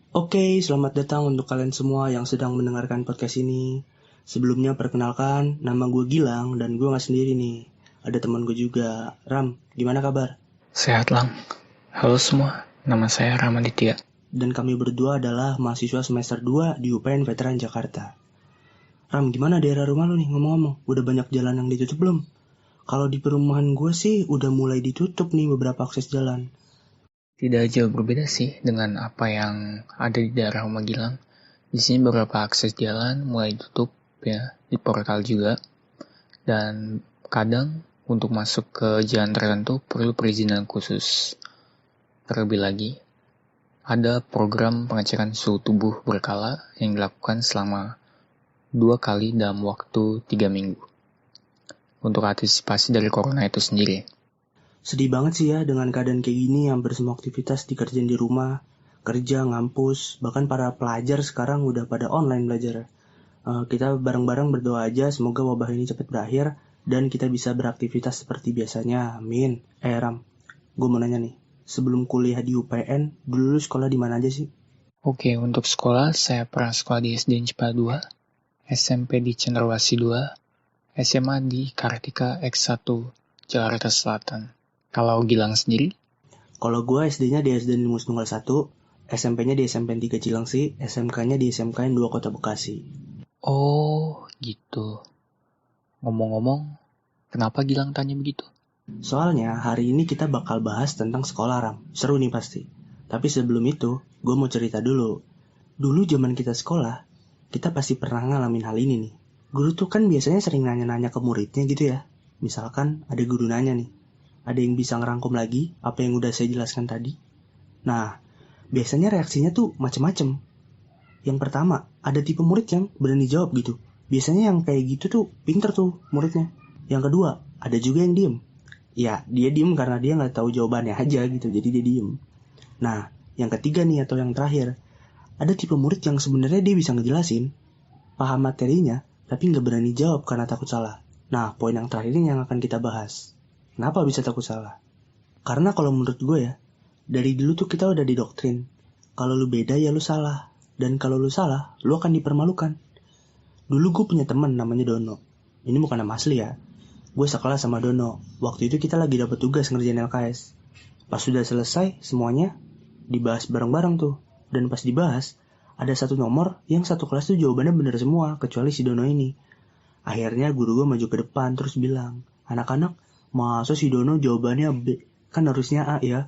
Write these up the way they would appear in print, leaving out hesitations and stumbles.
Oke, selamat datang untuk kalian semua yang sedang mendengarkan podcast ini. Sebelumnya perkenalkan, nama gue Gilang dan gue gak sendiri nih. Ada teman gue juga. Ram, gimana kabar? Sehat lang. Halo semua, nama saya Ramaditya. Dan kami berdua adalah mahasiswa semester 2 di UPN Veteran Jakarta. Ram, gimana daerah rumah lu nih ngomong-ngomong? Udah banyak jalan yang ditutup belum? Kalau di perumahan gue sih udah mulai ditutup nih beberapa akses jalan. Tidak jauh berbeda sih dengan apa yang ada di daerah rumah Gilang. Di sini beberapa akses jalan mulai tutup ya, di portal juga. Dan kadang untuk masuk ke jalan tertentu perlu perizinan khusus. Terlebih lagi, ada program pengecekan suhu tubuh berkala yang dilakukan selama 2 kali dalam waktu 3 minggu. Untuk antisipasi dari corona itu sendiri. Sedih banget sih ya dengan keadaan kayak gini, hampir semua aktivitas dikerjain di rumah, kerja, ngampus, bahkan para pelajar sekarang udah pada online belajar. Kita bareng-bareng berdoa aja semoga wabah ini cepat berakhir dan kita bisa beraktivitas seperti biasanya. Amin. Ram, gue mau nanya nih. Sebelum kuliah di UPN, dulu lu sekolah di mana aja sih? Oke, untuk sekolah saya pernah sekolah di SD Cipta 2, SMP di Cenderawasih 2, SMA di Kartika X1, Jakarta Selatan. Kalau Gilang sendiri? Kalau gue SD-nya di SD Limus Tunggal 1, SMP-nya di SMP 3 Cilengsi, SMK-nya di SMKN 2 Kota Bekasi. Oh, gitu. Ngomong-ngomong, kenapa Gilang tanya begitu? Soalnya hari ini kita bakal bahas tentang sekolah, Ram. Seru nih pasti. Tapi sebelum itu, gue mau cerita dulu. Dulu zaman kita sekolah, kita pasti pernah ngalamin hal ini nih. Guru tuh kan biasanya sering nanya-nanya ke muridnya gitu ya. Misalkan ada guru nanya nih, ada yang bisa ngerangkum lagi apa yang udah saya jelaskan tadi? Nah, biasanya reaksinya tuh macem-macem. Yang pertama, ada tipe murid yang berani jawab gitu. Biasanya yang kayak gitu tuh pinter tuh muridnya. Yang kedua, ada juga yang diem. Ya, dia diem karena dia nggak tahu jawabannya aja gitu, jadi dia diem. Nah, yang ketiga nih atau yang terakhir, ada tipe murid yang sebenarnya dia bisa ngejelasin, paham materinya, tapi nggak berani jawab karena takut salah. Nah, poin yang terakhir ini yang akan kita bahas. Kenapa bisa takut salah? Karena kalau menurut gue ya, dari dulu tuh kita udah didoktrin. Kalau lu beda ya lu salah. Dan kalau lu salah, lu akan dipermalukan. Dulu gue punya teman namanya Dono. Ini bukan nama asli ya. Gue sekelas sama Dono. Waktu itu kita lagi dapat tugas ngerjain LKS. Pas sudah selesai semuanya, dibahas bareng-bareng tuh. Dan pas dibahas, ada satu nomor yang satu kelas tuh jawabannya bener semua, kecuali si Dono ini. Akhirnya guru gue maju ke depan terus bilang, anak-anak, masa si Dono jawabannya B? Kan harusnya A ya.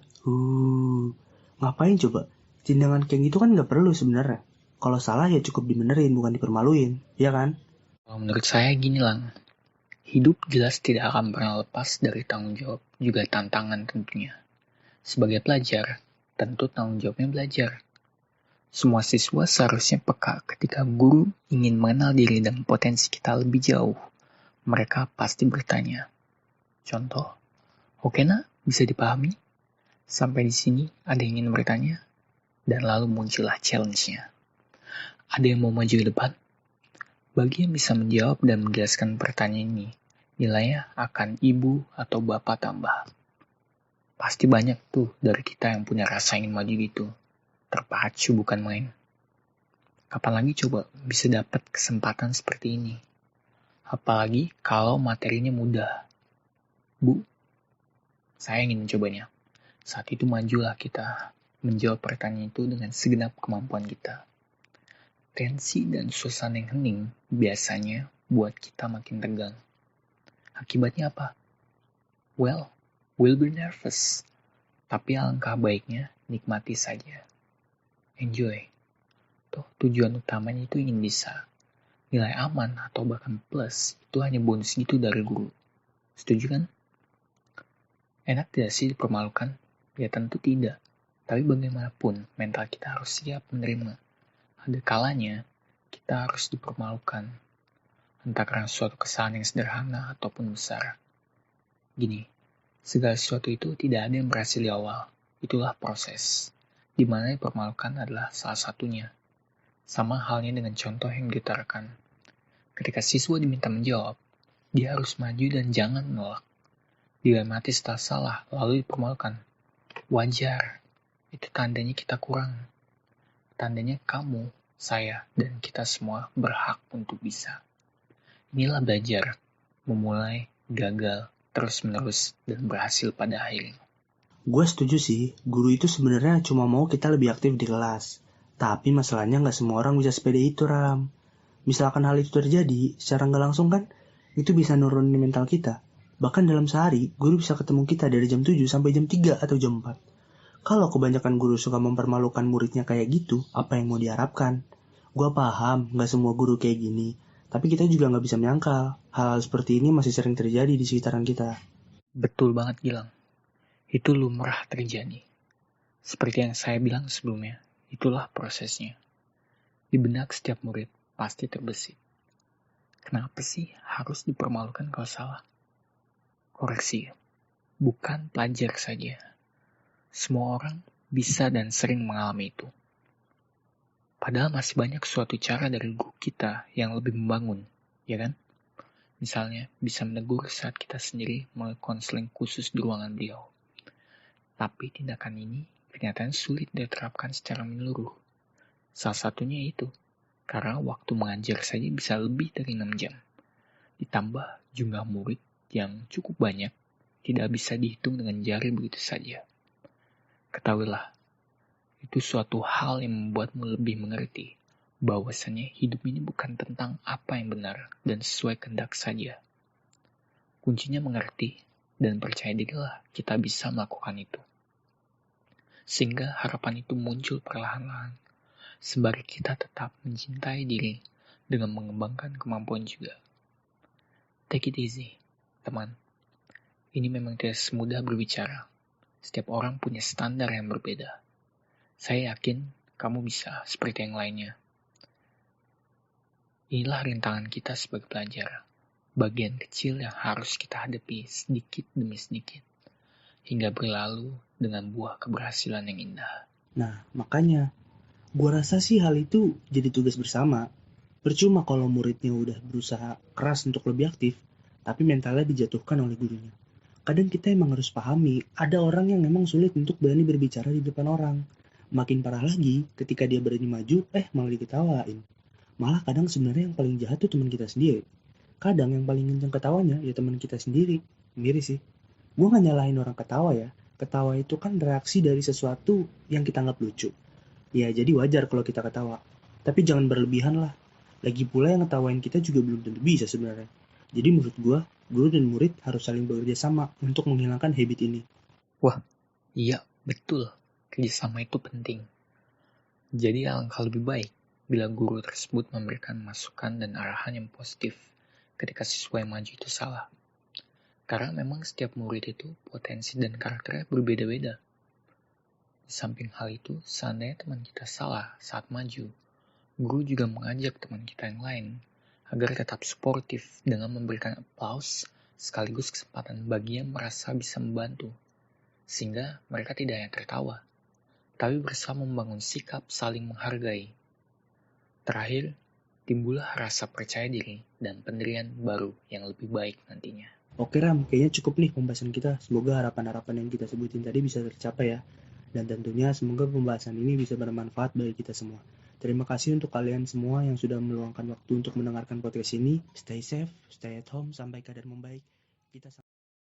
Ngapain coba? Tindakan kayak gitu kan gak perlu sebenarnya. Kalau salah ya cukup dibenerin, bukan dipermaluin, ya kan? Kalau menurut saya gini lang, hidup jelas tidak akan pernah lepas dari tanggung jawab, juga tantangan tentunya. Sebagai pelajar, tentu tanggung jawabnya belajar. Semua siswa seharusnya peka ketika guru ingin mengenal diri dan potensi kita lebih jauh. Mereka pasti bertanya. Contoh, oke nak, bisa dipahami? Sampai di sini ada yang ingin bertanya, dan lalu muncullah challenge-nya. Ada yang mau maju ke depan? Bagi yang bisa menjawab dan menjelaskan pertanyaan ini, nilainya akan ibu atau bapak tambah. Pasti banyak tuh dari kita yang punya rasa ingin maju gitu. Terpacu bukan main. Kapan lagi coba bisa dapat kesempatan seperti ini? Apalagi kalau materinya mudah. Bu, saya ingin mencobanya. Saat itu majulah kita menjawab pertanyaan itu dengan segenap kemampuan kita. Tensi dan suasana yang hening biasanya buat kita makin tegang. Akibatnya apa? Well, we'll be nervous. Tapi alangkah baiknya nikmati saja. Enjoy. Toh tujuan utamanya itu ingin bisa. Nilai aman atau bahkan plus itu hanya bonus gitu dari guru. Setuju kan? Enak tidak sih dipermalukan? Ya tentu tidak. Tapi bagaimanapun mental kita harus siap menerima. Ada kalanya kita harus dipermalukan. Entah karena suatu kesalahan yang sederhana ataupun besar. Gini, segala sesuatu itu tidak ada yang berhasil di awal. Itulah proses. Di mana dipermalukan adalah salah satunya. Sama halnya dengan contoh yang diutarakan. Ketika siswa diminta menjawab, dia harus maju dan jangan menolak. Dilematis setelah salah, lalu dipermalukan. Wajar, itu tandanya kita kurang. Tandanya kamu, saya, dan kita semua berhak untuk bisa. Inilah belajar, memulai, gagal, terus-menerus, dan berhasil pada akhirnya. Gue setuju sih, guru itu sebenarnya cuma mau kita lebih aktif di kelas. Tapi masalahnya nggak semua orang bisa sepede itu, Ram. Misalkan hal itu terjadi, secara nggak langsung kan, itu bisa nurunin mental kita. Bahkan dalam sehari, guru bisa ketemu kita dari jam 7 sampai jam 3 atau jam 4. Kalau kebanyakan guru suka mempermalukan muridnya kayak gitu, apa yang mau diharapkan? Gua paham, nggak semua guru kayak gini. Tapi kita juga nggak bisa menyangkal, hal-hal seperti ini masih sering terjadi di sekitaran kita. Betul banget Gilang, itu lumrah terjadi. Seperti yang saya bilang sebelumnya, itulah prosesnya. Di benak setiap murid pasti terbesit. Kenapa sih harus dipermalukan kalau salah? Koreksi, bukan pelajar saja. Semua orang bisa dan sering mengalami itu. Padahal masih banyak suatu cara dari guru kita yang lebih membangun, ya kan? Misalnya, bisa menegur saat kita sendiri melalui konseling khusus di ruangan beliau. Tapi tindakan ini kenyataan sulit diterapkan secara menyeluruh. Salah satunya itu, karena waktu mengajar saja bisa lebih dari 6 jam. Ditambah jumlah murid yang cukup banyak, tidak bisa dihitung dengan jari begitu saja. Ketahuilah, itu suatu hal yang membuatmu lebih mengerti bahwasannya hidup ini bukan tentang apa yang benar dan sesuai kehendak saja. Kuncinya mengerti dan percaya dirilah kita bisa melakukan itu. Sehingga harapan itu muncul perlahan-lahan, sembari kita tetap mencintai diri dengan mengembangkan kemampuan juga. Take it easy, teman. Ini memang tidak semudah berbicara. Setiap orang punya standar yang berbeda. Saya yakin kamu bisa seperti yang lainnya. Inilah rintangan kita sebagai pelajar. Bagian kecil yang harus kita hadapi sedikit demi sedikit. Hingga berlalu dengan buah keberhasilan yang indah. Nah, makanya, gua rasa sih hal itu jadi tugas bersama. Percuma kalau muridnya udah berusaha keras untuk lebih aktif, tapi mentalnya dijatuhkan oleh gurunya. Kadang kita emang harus pahami, ada orang yang memang sulit untuk berani berbicara di depan orang. Makin parah lagi, ketika dia berani maju, malah diketawain. Malah kadang sebenarnya yang paling jahat tuh teman kita sendiri. Kadang yang paling kenceng ketawanya ya teman kita sendiri. Miris sih. Gue gak nyalahin orang ketawa ya. Ketawa itu kan reaksi dari sesuatu yang kita anggap lucu. Ya jadi wajar kalau kita ketawa. Tapi jangan berlebihan lah. Lagi pula yang ngetawain kita juga belum tentu bisa sebenarnya. Jadi menurut gue, guru dan murid harus saling bekerja sama untuk menghilangkan habit ini. Wah, iya, betul. Kerjasama itu penting. Jadi alangkah lebih baik bila guru tersebut memberikan masukan dan arahan yang positif ketika siswa yang maju itu salah. Karena memang setiap murid itu potensi dan karakternya berbeda-beda. Di samping hal itu, seandainya teman kita salah saat maju, guru juga mengajak teman kita yang lain agar tetap suportif dengan memberikan aplaus sekaligus kesempatan bagi yang merasa bisa membantu. Sehingga mereka tidak hanya tertawa, tapi berusaha membangun sikap saling menghargai. Terakhir, timbullah rasa percaya diri dan pendirian baru yang lebih baik nantinya. Oke Ram, kayaknya cukup nih pembahasan kita. Semoga harapan-harapan yang kita sebutin tadi bisa tercapai ya. Dan tentunya semoga pembahasan ini bisa bermanfaat bagi kita semua. Terima kasih untuk kalian semua yang sudah meluangkan waktu untuk mendengarkan podcast ini. Stay safe, stay at home, sampai keadaan membaik. Kita